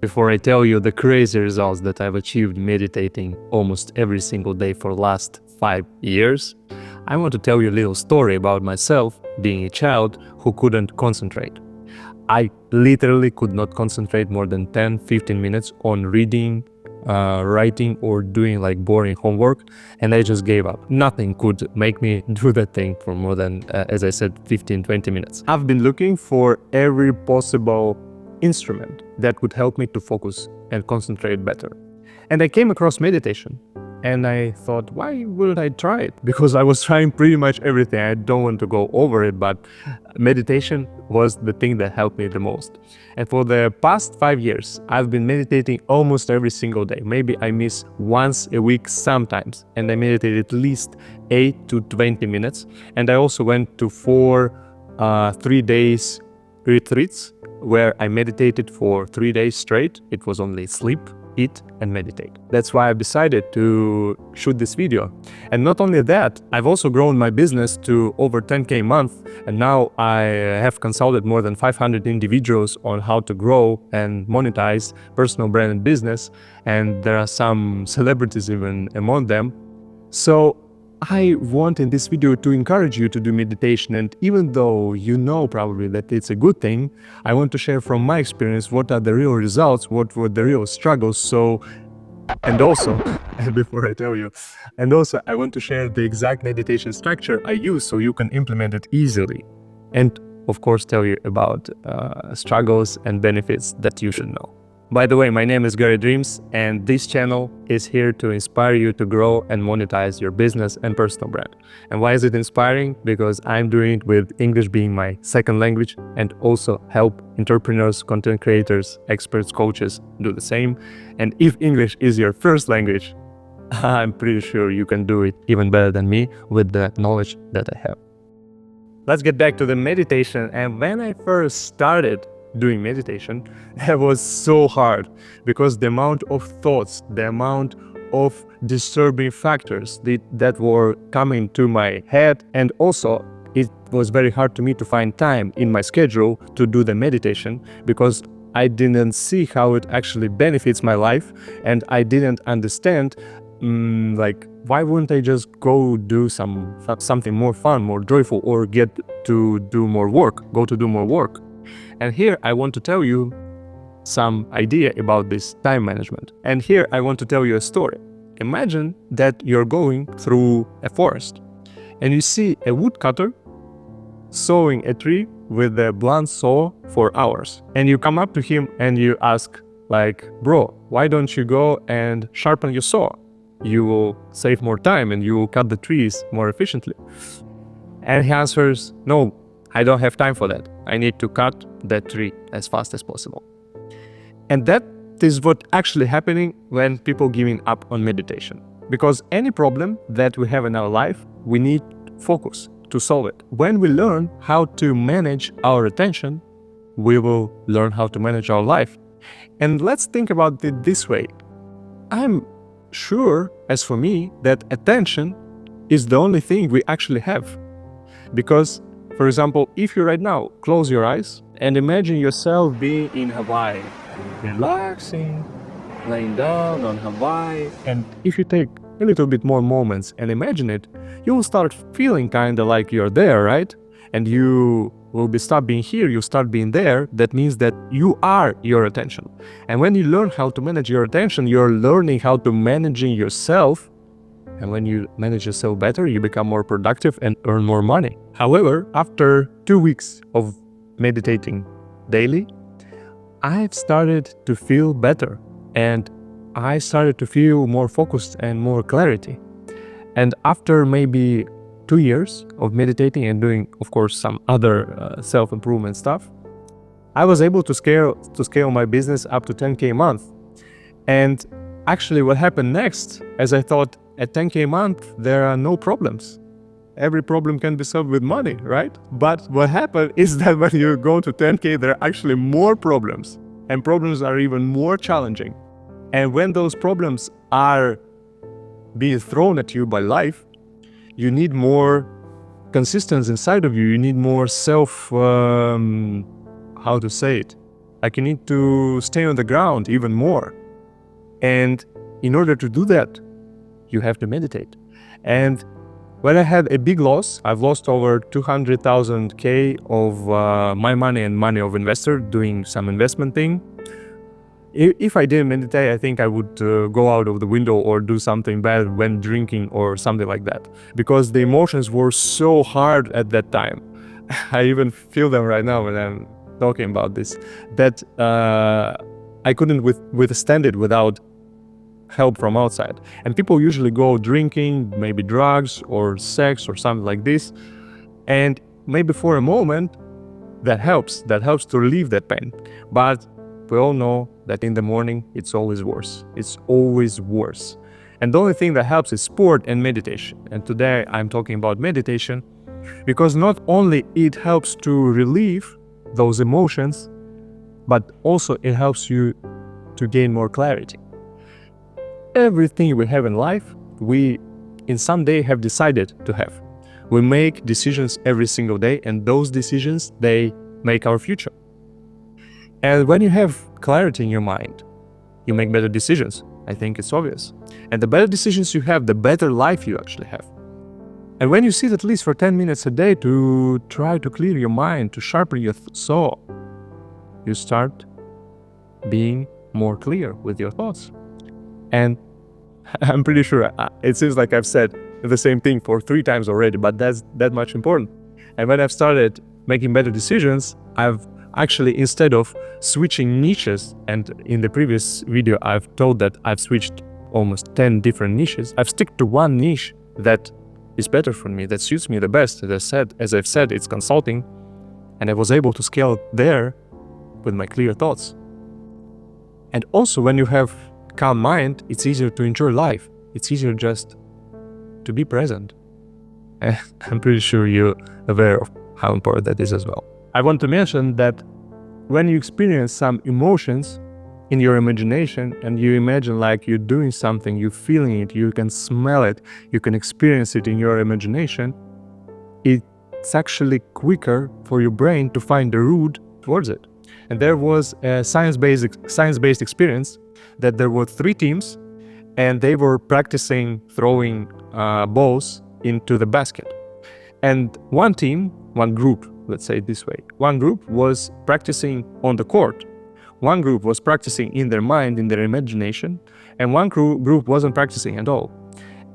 Before I tell you the crazy results that I've achieved meditating almost every single day for the last 5 years, I want to tell you a little story about myself being a child who couldn't concentrate. I literally could not concentrate more than 10-15 minutes on reading, writing, or doing like boring homework, and I just gave up. Nothing could make me do that thing for more than, as I said, 15-20 minutes. I've been looking for every possible instrument that would help me to focus and concentrate better. And I came across meditation. And I thought, why wouldn't I try it? Because I was trying pretty much everything. I don't want to go over it, but meditation was the thing that helped me the most. And for the past 5 years, I've been meditating almost every single day. Maybe I miss once a week sometimes. And I meditate at least 8 to 20 minutes. And I also went to 4 3 days retreats where I meditated for 3 days straight. It was only sleep, eat, and meditate. That's why I decided to shoot this video. And not only that, I've also grown my business to over 10K a month, and now I have consulted more than 500 individuals on how to grow and monetize personal brand and business, and there are some celebrities even among them. So I want in this video to encourage you to do meditation, and even though you know probably that it's a good thing, I want to share from my experience what are the real results, what were the real struggles. And also, before I tell you, I want to share the exact meditation structure I use so you can implement it easily. And of course tell you about struggles and benefits that you should know. By the way, my name is Gary Dreams, and this channel is here to inspire you to grow and monetize your business and personal brand. And why is it inspiring? Because I'm doing it with English being my second language, and also help entrepreneurs, content creators, experts, coaches do the same. And if English is your first language, I'm pretty sure you can do it even better than me with the knowledge that I have. Let's get back to the meditation. And when I first started doing meditation, it was so hard because the amount of thoughts, the amount of disturbing factors that were coming to my head, and also it was very hard to me to find time in my schedule to do the meditation because I didn't see how it actually benefits my life, and I didn't understand like, why wouldn't I just go do something more fun, more joyful, or get to do more work, go to do more work. And here I want to tell you some idea about this time management. And here I want to tell you a story. Imagine that you're going through a forest and you see a woodcutter sawing a tree with a blunt saw for hours. And you come up to him and you ask like, bro, why don't you go and sharpen your saw? You will save more time and you will cut the trees more efficiently. And he answers, no, I don't have time for that. I need to cut that tree as fast as possible. And that is what actually happening when people giving up on meditation. Because any problem that we have in our life, we need focus to solve it. When we learn how to manage our attention, we will learn how to manage our life. And let's think about it this way. I'm sure, as for me, that attention is the only thing we actually have. Because for example, if you right now close your eyes and imagine yourself being in Hawaii, relaxing, laying down on Hawaii, and if you take a little bit more moments and imagine it, you will start feeling kind of like you're there, right? And you will stop being here, you start being there. That means that you are your attention. And when you learn how to manage your attention, you're learning how to manage yourself. And when you manage yourself better, you become more productive and earn more money. However, after 2 weeks of meditating daily, I've started to feel better, and I started to feel more focused and more clarity. And after maybe 2 years of meditating and doing, of course, some other self-improvement stuff, I was able to scale my business up to 10K a month. And actually what happened next, as I thought, at 10K a month, there are no problems. Every problem can be solved with money, right? But what happened is that when you go to 10K, there are actually more problems, and problems are even more challenging. And when those problems are being thrown at you by life, you need more consistency inside of you. You need more how to say it? Like you need to stay on the ground even more. And in order to do that, you have to meditate. And when I had a big loss, I've lost over 200,000 K of my money and money of investor doing some investment thing. If I didn't meditate, I think I would go out of the window or do something bad when drinking or something like that. Because the emotions were so hard at that time. I even feel them right now when I'm talking about this, that I couldn't withstand it without help from outside. And people usually go drinking, maybe drugs or sex or something like this. And maybe for a moment, that helps to relieve that pain. But we all know that in the morning, it's always worse. It's always worse. And the only thing that helps is sport and meditation. And today I'm talking about meditation because not only it helps to relieve those emotions, but also it helps you to gain more clarity. Everything we have in life, we in some day have decided to have. We make decisions every single day, and those decisions, they make our future. And when you have clarity in your mind, you make better decisions. I think it's obvious. And the better decisions you have, the better life you actually have. And when you sit at least for 10 minutes a day to try to clear your mind, to sharpen your soul, you start being more clear with your thoughts. And I'm pretty sure it seems like I've said the same thing for 3 times already, but that's that much important. And when I've started making better decisions, I've actually, instead of switching niches, and in the previous video I've told that I've switched almost 10 different niches, I've stuck to one niche that is better for me, that suits me the best. As I've said, it's consulting, and I was able to scale there with my clear thoughts. And also when you have calm mind, it's easier to enjoy life. It's easier just to be present. I'm pretty sure you're aware of how important that is as well. I want to mention that when you experience some emotions in your imagination and you imagine like you're doing something, you're feeling it, you can smell it, you can experience it in your imagination, it's actually quicker for your brain to find the route towards it. And there was a science-based experience that there were 3 teams and they were practicing throwing balls into the basket. And one team, one group, let's say it this way, one group was practicing on the court, one group was practicing in their mind, in their imagination, and one group wasn't practicing at all.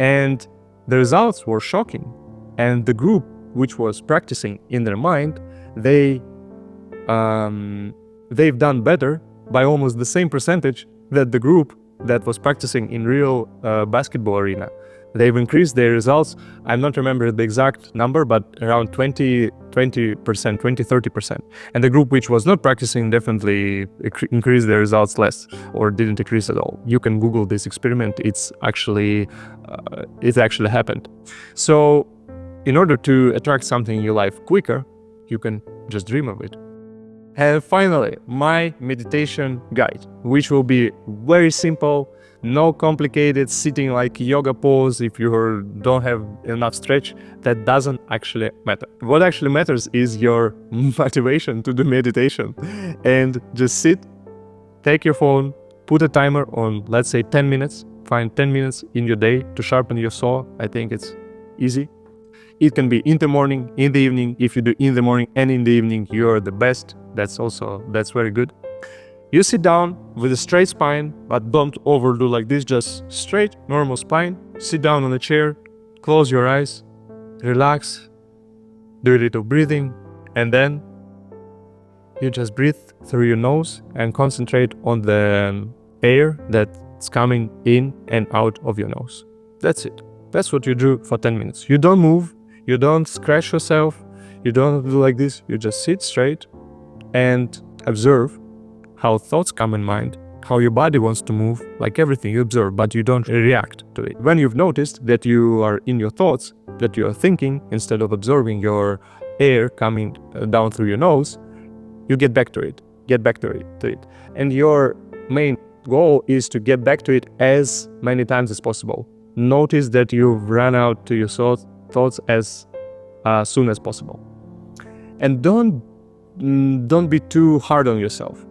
And the results were shocking. And the group which was practicing in their mind, they've done better by almost the same percentage that the group that was practicing in real basketball arena. They've increased their results. I'm not remembering the exact number, but around 20%, 30%. And the group which was not practicing definitely increased their results less or didn't increase at all. You can Google this experiment. It actually happened. So in order to attract something in your life quicker, you can just dream of it. And finally, my meditation guide, which will be very simple, no complicated sitting like yoga pose. If you don't have enough stretch, that doesn't actually matter. What actually matters is your motivation to do meditation. And just sit, take your phone, put a timer on, let's say 10 minutes, find 10 minutes in your day to sharpen your soul. I think it's easy. It can be in the morning, in the evening. If you do in the morning and in the evening, you're the best. That's very good. You sit down with a straight spine, but don't overdo like this, just straight, normal spine. Sit down on a chair, close your eyes, relax, do a little breathing, and then you just breathe through your nose and concentrate on the air that's coming in and out of your nose. That's it. That's what you do for 10 minutes. You don't move, you don't scratch yourself, you don't do like this, you just sit straight and observe how thoughts come in mind, how your body wants to move, like everything you observe, but you don't react to it. When you've noticed that you are in your thoughts, that you are thinking instead of observing your air coming down through your nose, you get back to it, And your main goal is to get back to it as many times as possible. Notice that you've run out to your thoughts as soon as possible. And don't be too hard on yourself.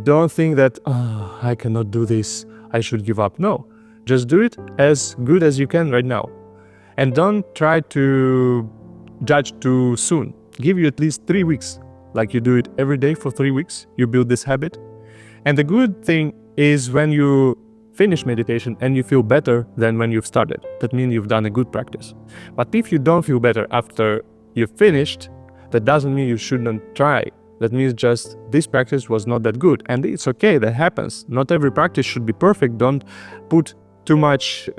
Don't think that, oh, I cannot do this, I should give up. No, just do it as good as you can right now. And don't try to judge too soon. Give you at least 3 weeks. Like you do it every day for 3 weeks, you build this habit. And the good thing is when you finish meditation and you feel better than when you've started. That means you've done a good practice. But if you don't feel better after you've finished, that doesn't mean you shouldn't try. That means just this practice was not that good. And it's okay, that happens. Not every practice should be perfect. Don't put too much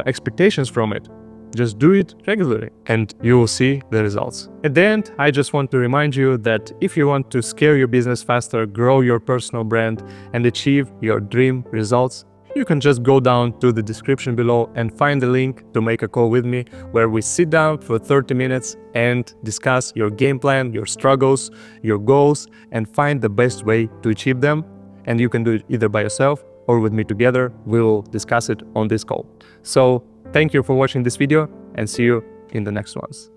expectations from it. Just do it regularly and you will see the results. At the end, I just want to remind you that if you want to scale your business faster, grow your personal brand, and achieve your dream results, you can just go down to the description below and find the link to make a call with me, where we sit down for 30 minutes and discuss your game plan, your struggles, your goals, and find the best way to achieve them. And you can do it either by yourself or with me together. We'll discuss it on this call. So thank you for watching this video and see you in the next ones.